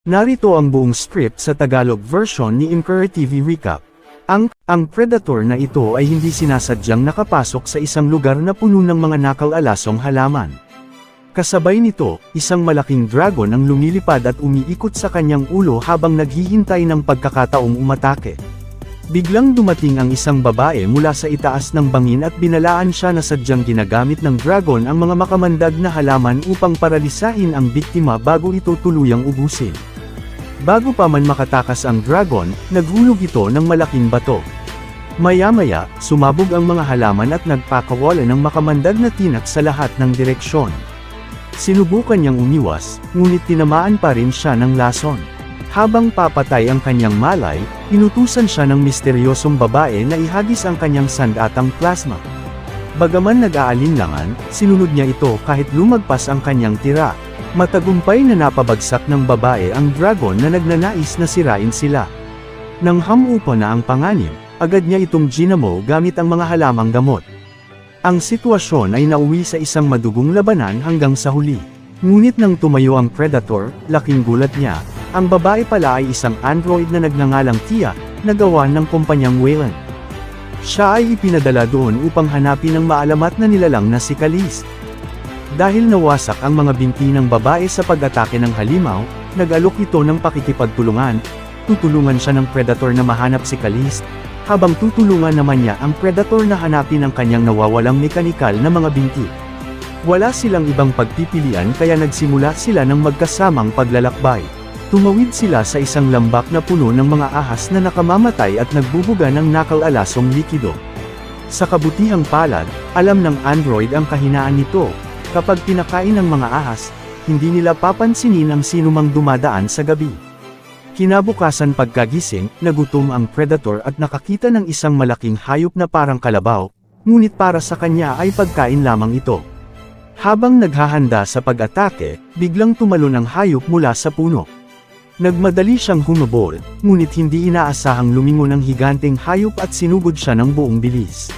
Narito ang buong script sa Tagalog version ni Emperor TV Recap. Ang predator na ito ay hindi sinasadyang nakapasok sa isang lugar na puno ng mga nakal-alasong halaman. Kasabay nito, isang malaking dragon ang lumilipad at umiikot sa kanyang ulo habang naghihintay ng pagkakataong umatake. Biglang dumating ang isang babae mula sa itaas ng bangin at binalaan siya na sadyang ginagamit ng dragon ang mga makamandag na halaman upang paralisahin ang biktima bago ito tuluyang ubusin. Bago pa man makatakas ang dragon, naghulog ito ng malaking bato. Maya-maya, sumabog ang mga halaman at nagpakawala ng makamandag na tinak sa lahat ng direksyon. Sinubukan niyang umiwas, ngunit tinamaan pa rin siya ng lason. Habang papatay ang kanyang malay, inutusan siya ng misteryosong babae na ihagis ang kanyang sandatang plasma. Bagaman nag-aalinlangan, sinunod niya ito kahit lumagpas ang kanyang tira. Matagumpay na napabagsak ng babae ang dragon na nagnanais na sirain sila. Nang hamupa na ang panganib, agad niya itong ginamo gamit ang mga halamang gamot. Ang sitwasyon ay nauwi sa isang madugong labanan hanggang sa huli. Ngunit nang tumayo ang predator, laking gulat niya. Ang babae pala ay isang android na nagngangalang Tia, na gawa ng kumpanyang Wayland. Siya ay ipinadala doon upang hanapin ang maalamat na nilalang na si Caliste. Dahil nawasak ang mga binti ng babae sa pag-atake ng halimaw, nag-alok ito ng pakikipagtulungan. Tutulungan siya ng predator na mahanap si Caliste, habang tutulungan naman niya ang predator na hanapin ang kanyang nawawalang mekanikal na mga binti. Wala silang ibang pagpipilian kaya nagsimula sila ng magkasamang paglalakbay. Tumawid sila sa isang lambak na puno ng mga ahas na nakamamatay at nagbubuga ng nakal-alasong likido. Sa kabutihang palad, alam ng android ang kahinaan nito. Kapag pinakain ng mga ahas, hindi nila papansinin ang sinumang dumadaan sa gabi. Kinabukasan pagkagising, nagutom ang predator at nakakita ng isang malaking hayop na parang kalabaw, ngunit para sa kanya ay pagkain lamang ito. Habang naghahanda sa pag-atake, biglang tumalon ang hayop mula sa puno. Nagmadali siyang humabol, ngunit hindi inaasahang lumingon ang higanteng hayop at sinugod siya ng buong bilis.